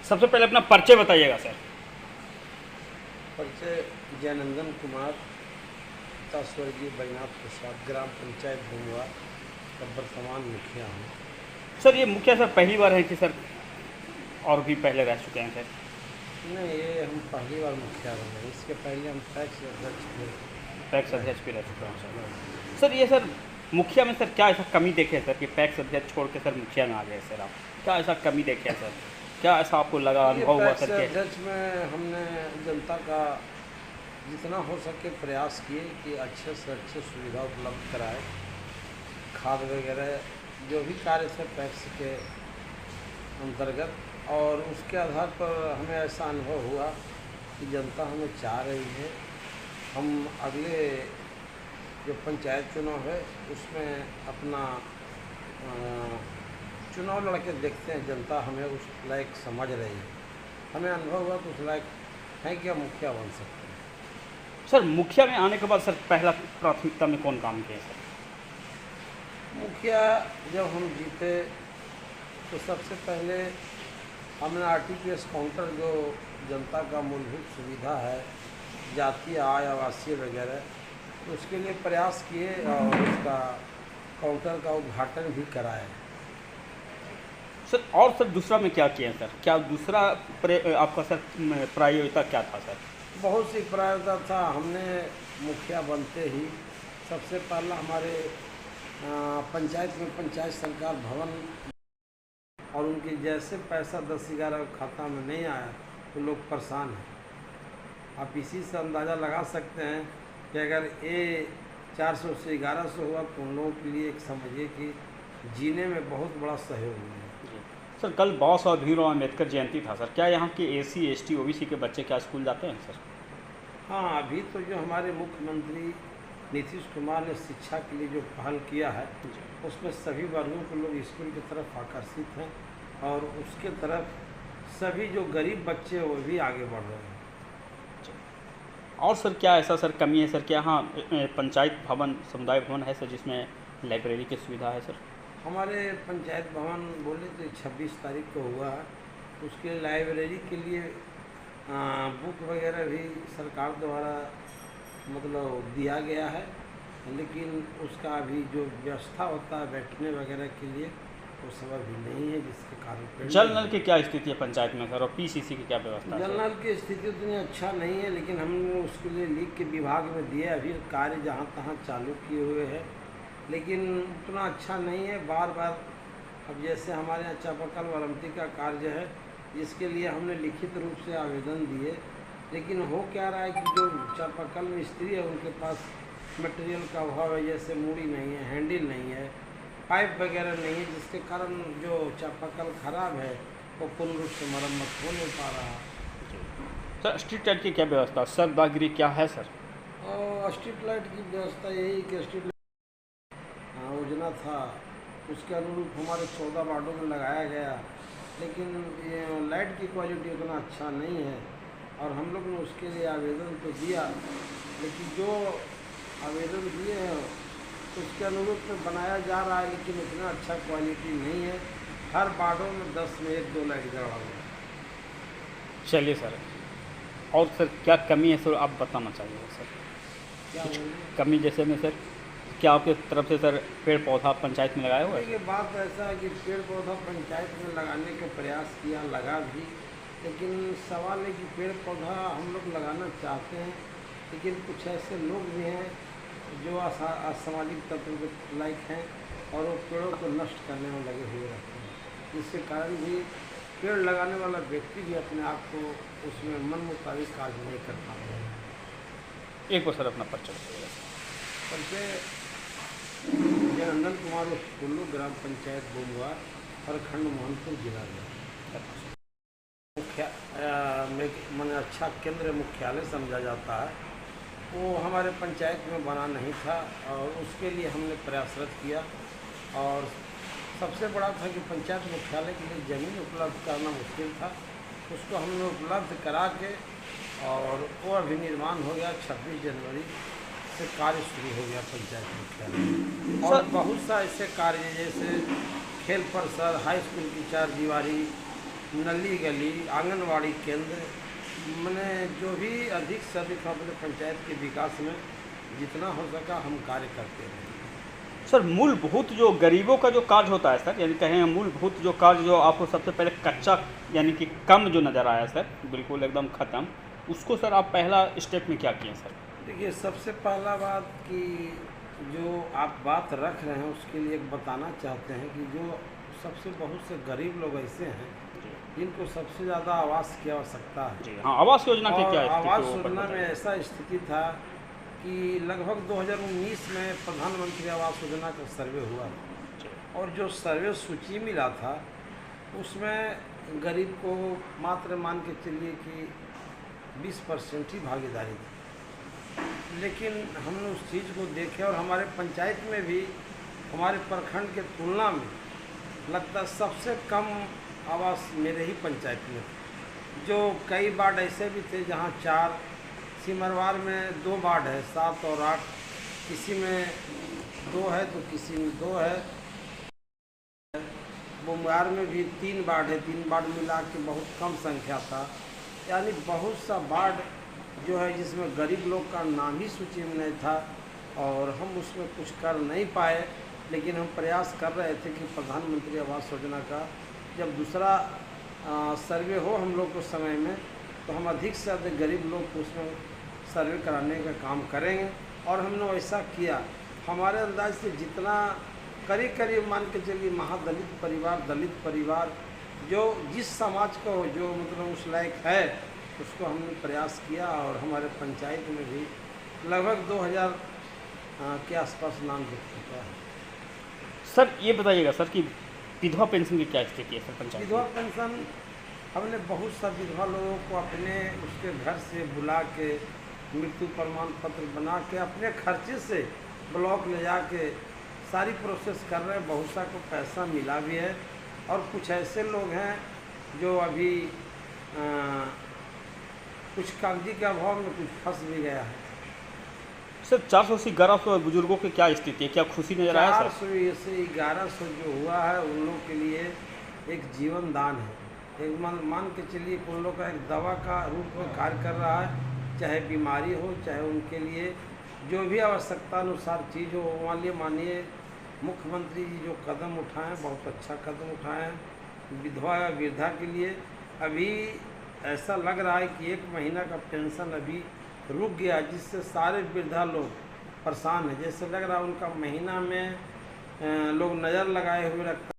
सबसे पहले अपना परिचय बताइएगा सर। परिचय जयनंदन कुमार, पिता स्वर्गीय बैजनाथ प्रसाद, ग्राम पंचायत भूमवा का वर्तमान मुखिया हूँ। सर ये मुखिया सर पहली बार है कि सर और भी पहले रह चुके हैं सर? नहीं, ये हम पहली बार मुखिया बने हैं। इसके पहले हम पैक्स अध्यक्ष थे। पैक्स अध्यक्ष भी रह चुके हैं सर। सर ये सर मुखिया में सर क्या ऐसा कमी देखे सर कि पैक्स अध्यक्ष छोड़ के सर मुखिया में आ गए सर आप? क्या ऐसा कमी देखे सर? क्या ऐसा आपको लगा, अनुभव हुआ पैक्स सर के? अध्यक्ष में हमने जनता का जितना हो सके प्रयास किए कि अच्छे से अच्छे सुविधा उपलब्ध कराए। खाद वगैरह जो भी कार्य थे पैक्स के अंतर्गत, और उसके आधार पर हमें ऐसा अनुभव हुआ कि जनता हमें चाह रही है। हम अगले जो पंचायत चुनाव है उसमें अपना चुनाव लड़के देखते हैं। जनता हमें उस लायक समझ रही है। हमें अनुभव हुआ कि उस लायक है कि हम मुखिया बन सकते हैं। सर मुखिया में आने के बाद सर पहला प्राथमिकता में कौन काम किए सर? मुखिया जब हम जीते तो सबसे पहले हमने आरटीपीएस काउंटर, जो जनता का मूलभूत सुविधा है, जातीय आय आवासीय वगैरह, तो उसके लिए प्रयास किए और उसका काउंटर का उद्घाटन भी कराए। सर और सर दूसरा में क्या किए हैं सर? क्या दूसरा आपका सर प्रायोगिता क्या था सर? बहुत सी प्रायोगिता था। हमने मुखिया बनते ही सबसे पहला हमारे पंचायत में पंचायत सरकार भवन, और उनके जैसे पैसा 10-11 खाता में नहीं आया तो लोग परेशान हैं। आप इसी से अंदाज़ा लगा सकते हैं कि अगर ये 400 से 1100 हुआ तो उन लोगों के लिए एक समझिए कि जीने में बहुत बड़ा सहयोग हुआ है। सर कल बाबा साहब भीमराव अम्बेडकर जयंती था सर, क्या यहाँ के एसी एसटी ओबीसी के बच्चे क्या स्कूल जाते हैं सर? हाँ, अभी तो जो हमारे मुख्यमंत्री नीतीश कुमार ने शिक्षा के लिए जो पहल किया है उसमें सभी वर्गों के लोग स्कूल की तरफ आकर्षित हैं, और उसके तरफ सभी जो गरीब बच्चे हैं वो भी आगे बढ़ रहे हैं। और सर क्या ऐसा सर कमी है सर? क्या यहाँ पंचायत भवन समुदाय भवन है सर जिसमें लाइब्रेरी की सुविधा है सर? हमारे पंचायत भवन बोले तो 26 तारीख को हुआ है। उसके लाइब्रेरी के लिए बुक वगैरह भी सरकार द्वारा मतलब दिया गया है, लेकिन उसका अभी जो व्यवस्था होता है बैठने वगैरह के लिए वो सब अभी नहीं है, जिसके कारण जल नल की क्या स्थिति है पंचायत में सर, और पीसीसी की क्या व्यवस्था है? जल नल की स्थिति उतनी अच्छा नहीं है, लेकिन हमने उसके लिए लीग के विभाग में दिए। अभी कार्य जहाँ तहाँ चालू किए हुए हैं, लेकिन उतना अच्छा नहीं है। बार बार अब जैसे हमारे यहाँ चापाकल वारंटी का कार्य है, जिसके लिए हमने लिखित रूप से आवेदन दिए, लेकिन हो क्या रहा है कि जो चापाकल मिस्त्री है उनके पास मटेरियल का अभाव है। जैसे मूड़ी नहीं है, हैंडल नहीं है, पाइप वगैरह नहीं है, जिसके कारण जो चापाकल खराब है वो पूर्ण रूप से मरम्मत हो नहीं पा रहा। सर स्ट्रीट लाइट की क्या व्यवस्था, सर दागिरी क्या है सर? और स्ट्रीट लाइट की व्यवस्था यही कि स्ट्रीट योजना था उसके अनुरूप हमारे 14 वार्डों में लगाया गया, लेकिन ये लाइट की क्वालिटी उतना अच्छा नहीं है, और हम लोग ने उसके लिए आवेदन तो दिया, लेकिन जो आवेदन दिए हैं उसके अनुरूप में बनाया जा रहा है, लेकिन उतना अच्छा क्वालिटी नहीं है। हर वार्डों में 10 में 1-2 लाइट जला हुआ है। चलिए सर, और सर क्या कमी है सर आप बताना चाहिए सर? क्या कुछ बोलें? कमी जैसे में सर क्या आपके तरफ से सर पेड़ पौधा पंचायत में लगाया हुआ है? ये बात ऐसा है कि पेड़ पौधा पंचायत में लगाने का प्रयास किया, लगा भी, लेकिन सवाल है कि पेड़ पौधा हम लोग लगाना चाहते हैं, लेकिन कुछ ऐसे लोग भी हैं जो असामाजिक तत्व के लायक हैं और वो पेड़ों को नष्ट करने में लगे हुए रहते हैं, जिसके कारण भी पेड़ लगाने वाला व्यक्ति भी अपने आप को उसमें मन मुताबिक कार्य नहीं कर पा रहे हैं। एक बार सर अपना परिचय बताइएगा। परिचय जयनंदन कुमार कुल्लू, ग्राम पंचायत भूमवा, प्रखंड मोहनपुर, जिला गया। मुख्य मैंने अच्छा केंद्र मुख्यालय समझा जाता है, वो हमारे पंचायत में बना नहीं था, और उसके लिए हमने प्रयासरत किया। और सबसे बड़ा था कि पंचायत मुख्यालय के लिए ज़मीन उपलब्ध करना मुश्किल था, उसको हमने उपलब्ध करा के, और वो अभी निर्माण हो गया। 26 जनवरी से कार्य शुरू हो गया पंचायत मुख्यालय। और बहुत सा ऐसे कार्य जैसे खेल परिसर, हाई स्कूल की 4 दीवारी, नली गली, आंगनवाड़ी केंद्र, मैंने जो भी अधिक से अधिक अपने पंचायत के विकास में जितना हो सका हम कार्य करते रहे। सर मूलभूत जो गरीबों का जो कार्य होता है सर, यानी कहें मूलभूत जो कार्य जो आपको सबसे पहले कच्चा यानी कि कम जो नज़र आया सर, बिल्कुल एकदम ख़त्म, उसको सर आप पहला स्टेप में क्या किए सर? देखिए, सबसे पहला बात कि जो आप बात रख रहे हैं उसके लिए एक बताना चाहते हैं कि जो सबसे बहुत से गरीब लोग ऐसे हैं जिनको सबसे ज़्यादा आवास की आवश्यकता है। जी हाँ, आवास योजना की और क्या स्थिति आवास है वो योजना में बताइए। ऐसा स्थिति था कि लगभग 2019 में प्रधानमंत्री आवास योजना का सर्वे हुआ और जो सर्वे सूची मिला था उसमें गरीब को मात्र मान के चलिए कि 20% ही भागीदारी थी। लेकिन हमने उस चीज़ को देखे और हमारे पंचायत में भी हमारे प्रखंड के तुलना में लगता है सबसे कम आवास मेरे ही पंचायत में थे। जो कई वार्ड ऐसे भी थे जहाँ 4, सिमरवार में 2 वार्ड है, 7 और 8, किसी में 2 है तो किसी में 2 है, बोमवार में भी 3 वार्ड है, 3 वार्ड मिला के बहुत कम संख्या था। यानी बहुत सा वार्ड जो है जिसमें गरीब लोग का नाम ही सूची में नहीं था और हम उसमें कुछ कर नहीं पाए। लेकिन हम प्रयास कर रहे थे कि प्रधानमंत्री आवास योजना का जब दूसरा सर्वे हो हम लोग के समय में तो हम अधिक से अधिक गरीब लोग को उसमें सर्वे कराने का काम करेंगे और हमने वैसा किया। हमारे अंदाज से जितना करीब करीब मान के चलिए महादलित परिवार, दलित परिवार जो जिस समाज को जो मतलब उस लायक है उसको हमने प्रयास किया और हमारे पंचायत में भी लगभग 2000 के आसपास नाम जुट चुका है। सर ये बताइएगा सर कि विधवा पेंशन की क्या स्थिति है सर पंचायत विधवा में? पेंशन हमने बहुत सा विधवा लोगों को अपने उसके घर से बुला के मृत्यु प्रमाण पत्र बना के अपने खर्चे से ब्लॉक ले जाके सारी प्रोसेस कर रहे हैं। बहुत सा को पैसा मिला भी है और कुछ ऐसे लोग हैं जो अभी कुछ कागजी के अभाव में कुछ फंस भी गया है। सर 400 से 1100 बुजुर्गों की क्या स्थिति है, क्या खुशी नजर आया सर? 400 से 1100 जो हुआ है उन लोग के लिए एक जीवन दान है। एक मान के चलिए उन लोग का एक दवा का रूप में कार्य कर रहा है, चाहे बीमारी हो चाहे उनके लिए जो भी आवश्यकता अनुसार चीज़ हो। मानिए मुख्यमंत्री जी जो कदम उठाएं बहुत अच्छा कदम उठाएं हैं विधवा या वृद्धा के लिए। अभी ऐसा लग रहा है कि 1 महीना का पेंशन अभी रुक गया जिससे सारे वृद्धा लोग परेशान हैं। जैसे लग रहा है उनका महीना में लोग नज़र लगाए हुए रखते